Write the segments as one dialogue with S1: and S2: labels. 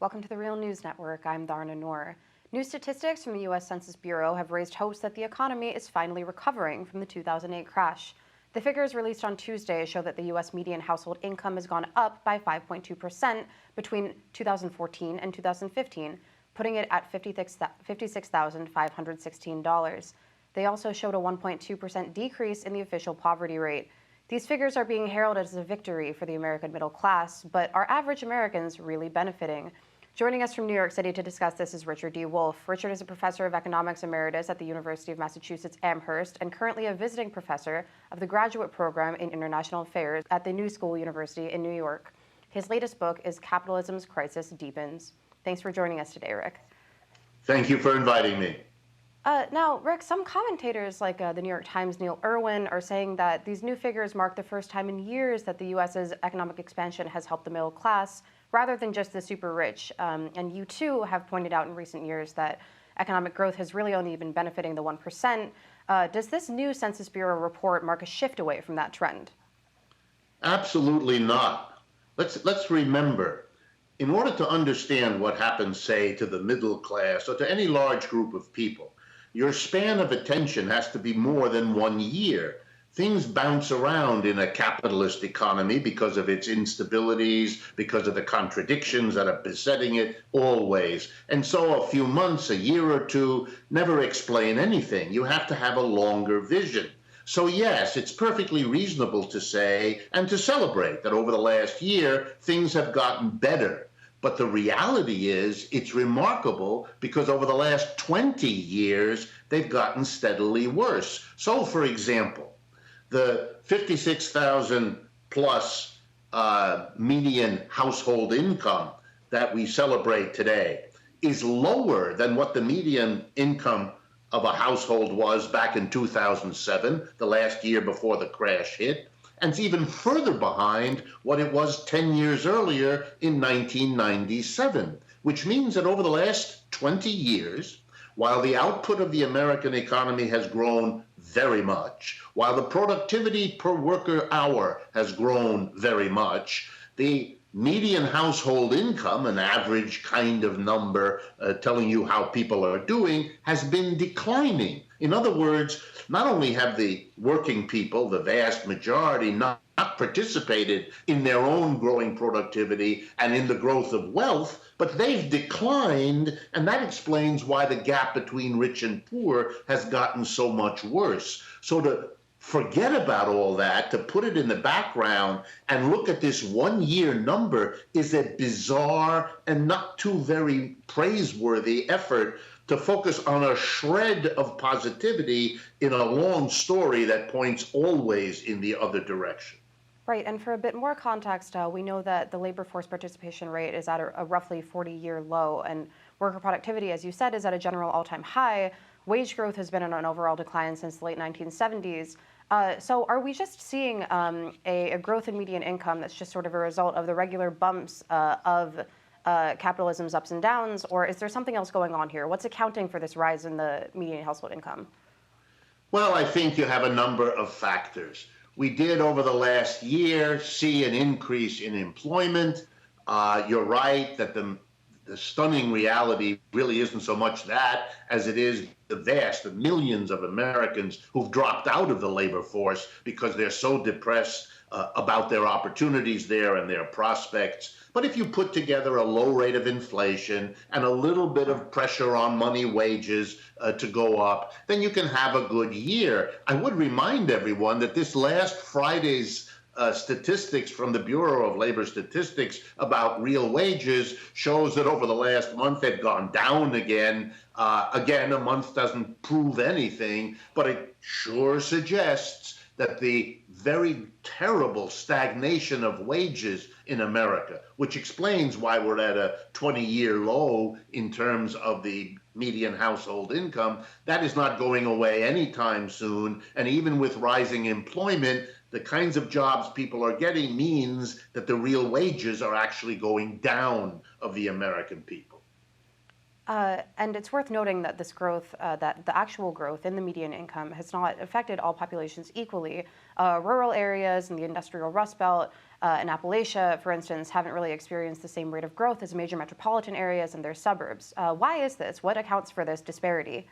S1: Welcome to the Real News Network. I'm Dharna Noor. New statistics from the US Census Bureau have raised hopes that the economy is finally recovering from the 2008 crash. The figures released on Tuesday show that the US median household income has gone up by 5.2% between 2014 and 2015, putting it at $56,516. They also showed a 1.2% decrease in the official poverty rate. These figures are being heralded as a victory for the American middle class, but are average Americans really benefiting? Joining us from New York City to discuss this is Richard Wolff. Richard is a professor of economics emeritus at the University of Massachusetts Amherst and currently a visiting professor of the graduate program in international affairs at the New School University in New York. His latest book is Capitalism's Crisis Deepens. Thanks for joining us today, Rick.
S2: Thank you for inviting me.
S1: Now, Rick, some commentators like the New York Times' Neil Irwin are saying that these new figures mark the first time in years that the U.S.'s economic expansion has helped the middle class rather than just the super rich. And you, too, have pointed out in recent years that economic growth has really only been benefiting the 1%. Does this new Census Bureau report mark a shift away from that trend?
S2: Absolutely not. Let's remember, in order to understand what happens, say, to the middle class or to any large group of people, your span of attention has to be more than 1 year. Things bounce around in a capitalist economy because of its instabilities, because of the contradictions that are besetting it always. And so a few months, a year or two, never explain anything. You have to have a longer vision. So yes, it's perfectly reasonable to say and to celebrate that over the last year, things have gotten better. But the reality is it's remarkable because over the last 20 years, they've gotten steadily worse. So, for example, the 56,000 plus median household income that we celebrate today is lower than what the median income of a household was back in 2007, the last year before the crash hit. And it's even further behind what it was 10 years earlier in 1997, which means that over the last 20 years, while the output of the American economy has grown very much, while the productivity per worker hour has grown very much, the median household income, an average kind of number telling you how people are doing, has been declining. In other words, not only have the working people, the vast majority, not participated in their own growing productivity and in the growth of wealth, but they've declined, and that explains why the gap between rich and poor has gotten so much worse. So to forget about all that, to put it in the background and look at this 1 year number is a bizarre and not too very praiseworthy effort to focus on a shred of positivity in a long story that points always in the other direction.
S1: Right, and for a bit more context, we know that the labor force participation rate is at a roughly 40-year low, and worker productivity, as you said, is at a general all-time high. Wage growth has been on an overall decline since the late 1970s. So are we just seeing a growth in median income that's just sort of a result of the regular bumps of capitalism's ups and downs, or is there something else going on here? What's accounting for this rise in the median household income?
S2: Well, I think you have a number of factors. We did over the last year see an increase in employment. You're right that the stunning reality really isn't so much that as it is the millions of Americans who've dropped out of the labor force because they're so depressed about their opportunities there and their prospects. But if you put together a low rate of inflation and a little bit of pressure on money wages to go up, then you can have a good year. I would remind everyone that this last Friday's statistics from the Bureau of Labor Statistics about real wages shows that over the last month they've gone down again. Again, a month doesn't prove anything, but it sure suggests that the very terrible stagnation of wages in America, which explains why we're at a 20-year low in terms of the median household income, that is not going away anytime soon. And even with rising employment, the kinds of jobs people are getting means that the real wages are actually going down of the American people.
S1: And it's worth noting that this growth, that the actual growth in the median income has not affected all populations equally. Rural areas in the industrial Rust Belt and Appalachia, for instance, haven't really experienced the same rate of growth as major metropolitan areas and their suburbs. Why is this? What accounts for this disparity?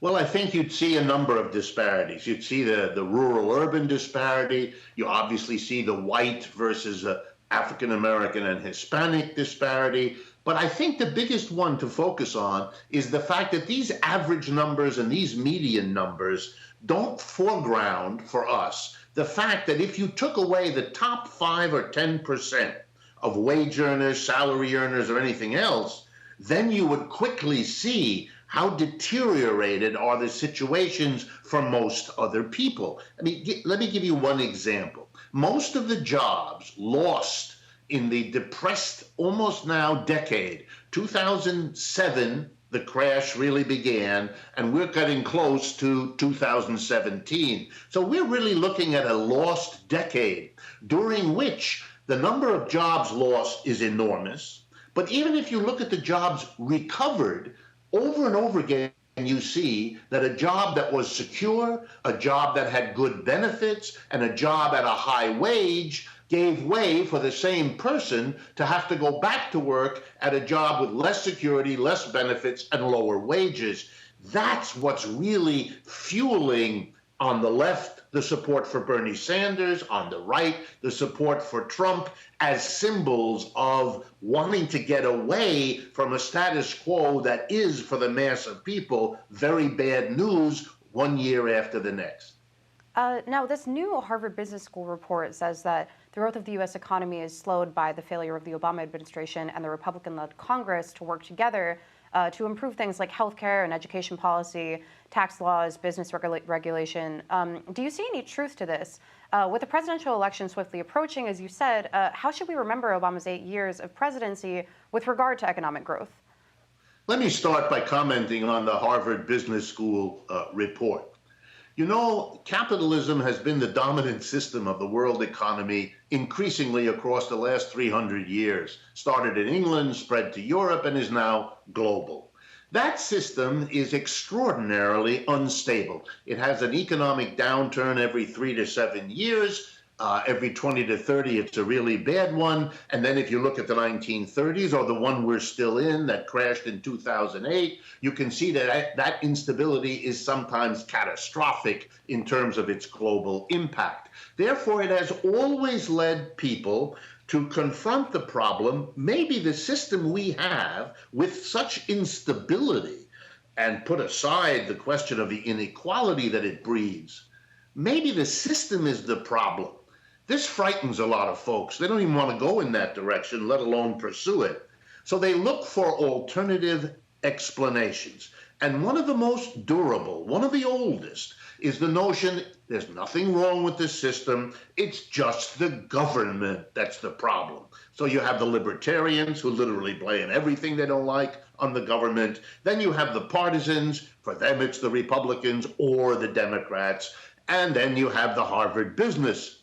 S2: Well, I think you'd see a number of disparities. You'd see the rural-urban disparity. You obviously see the white versus African American and Hispanic disparity. But I think the biggest one to focus on is the fact that these average numbers and these median numbers don't foreground for us the fact that if you took away the top 5 or 10% of wage earners, salary earners, or anything else, then you would quickly see how deteriorated are the situations for most other people. I mean, let me give you one example. Most of the jobs lost in the depressed, almost now decade, 2007, the crash really began, and we're getting close to 2017. So we're really looking at a lost decade during which the number of jobs lost is enormous. But even if you look at the jobs recovered, over and over again, you see that a job that was secure, a job that had good benefits, and a job at a high wage gave way for the same person to have to go back to work at a job with less security, less benefits, and lower wages. That's what's really fueling, on the left, the support for Bernie Sanders, on the right, the support for Trump, as symbols of wanting to get away from a status quo that is, for the mass of people, very bad news one year after the next.
S1: Now, this new Harvard Business School report says that the growth of the U.S. economy is slowed by the failure of the Obama administration and the Republican-led Congress to work together to improve things like healthcare and education policy, tax laws, business regulation. Do you see any truth to this? With the presidential election swiftly approaching, as you said, how should we remember Obama's 8 years of presidency with regard to economic growth?
S2: Let me start by commenting on the Harvard Business School report. You know, capitalism has been the dominant system of the world economy increasingly across the last 300 years. Started in England, spread to Europe, and is now global. That system is extraordinarily unstable. It has an economic downturn every 3 to 7 years. Every 20 to 30, it's a really bad one. And then if you look at the 1930s, or the one we're still in that crashed in 2008, you can see that that instability is sometimes catastrophic in terms of its global impact. Therefore, it has always led people to confront the problem, maybe the system we have with such instability, and put aside the question of the inequality that it breeds. Maybe the system is the problem. This frightens a lot of folks. They don't even want to go in that direction, let alone pursue it. So they look for alternative explanations. And one of the most durable, one of the oldest, is the notion there's nothing wrong with the system. It's just the government that's the problem. So you have the libertarians who literally blame everything they don't like on the government. Then you have the partisans. For them, it's the Republicans or the Democrats. And then you have the Harvard Business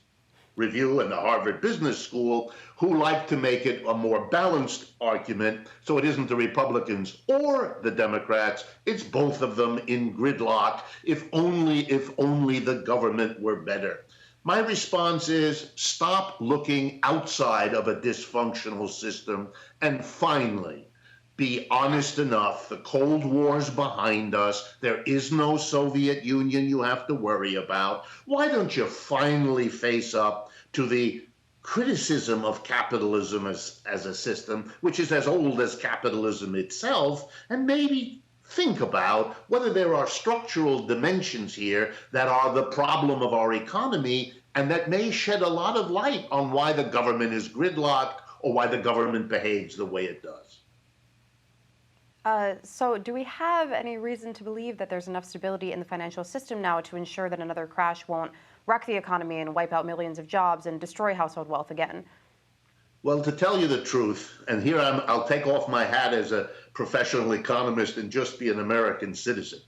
S2: Review and the Harvard Business School, who like to make it a more balanced argument, so it isn't the Republicans or the Democrats, it's both of them in gridlock, if only the government were better. My response is stop looking outside of a dysfunctional system and finally be honest enough. The Cold War's behind us. There is no Soviet Union you have to worry about. Why don't you finally face up to the criticism of capitalism as a system, which is as old as capitalism itself, and maybe think about whether there are structural dimensions here that are the problem of our economy and that may shed a lot of light on why the government is gridlocked or why the government behaves the way it does.
S1: So do we have any reason to believe that there's enough stability in the financial system now to ensure that another crash won't wreck the economy and wipe out millions of jobs and destroy household wealth again?
S2: Well, to tell you the truth, and here I'll take off my hat as a professional economist and just be an American citizen.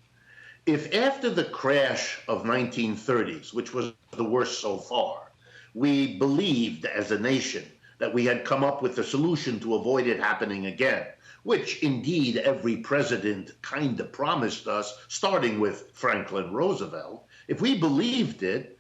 S2: If after the crash of 1930s, which was the worst so far, we believed as a nation that we had come up with a solution to avoid it happening again, which indeed every president kind of promised us, starting with Franklin Roosevelt, if we believed it,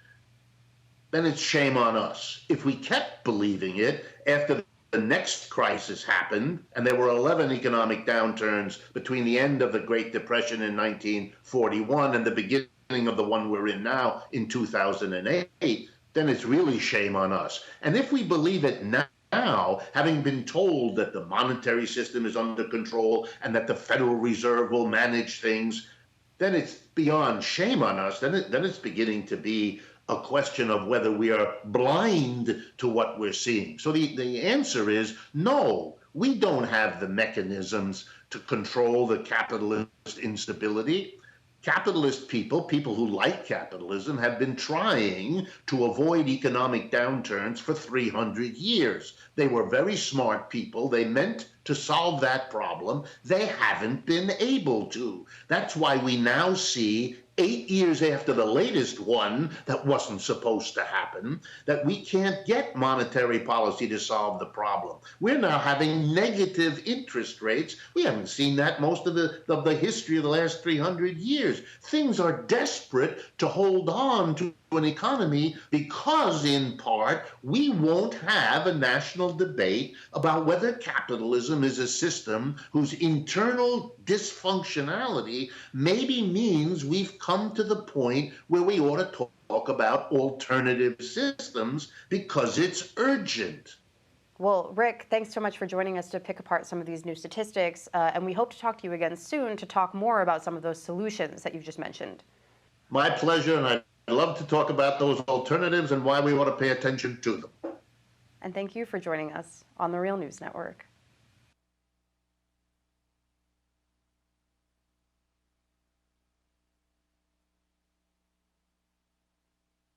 S2: then it's shame on us. If we kept believing it after the next crisis happened, and there were 11 economic downturns between the end of the Great Depression in 1941 and the beginning of the one we're in now in 2008, then it's really shame on us. And if we believe it now, having been told that the monetary system is under control and that the Federal Reserve will manage things, then it's beyond shame on us. Then it's beginning to be a question of whether we are blind to what we're seeing. So the answer is no, we don't have the mechanisms to control the capitalist instability. Capitalist people who like capitalism, have been trying to avoid economic downturns for 300 years. They were very smart people. They meant to solve that problem. They haven't been able to. That's why we now see 8 years after the latest one that wasn't supposed to happen, that we can't get monetary policy to solve the problem. We're now having negative interest rates. We haven't seen that most of the history of the last 300 years. Things are desperate to hold on to an economy because, in part, we won't have a national debate about whether capitalism is a system whose internal dysfunctionality maybe means we've come to the point where we ought to talk about alternative systems because it's urgent.
S1: Well, Rick, thanks so much for joining us to pick apart some of these new statistics, and we hope to talk to you again soon to talk more about some of those solutions that you've just mentioned.
S2: My pleasure, and I'd love to talk about those alternatives and why we ought to pay attention to them.
S1: And thank you for joining us on the Real News Network.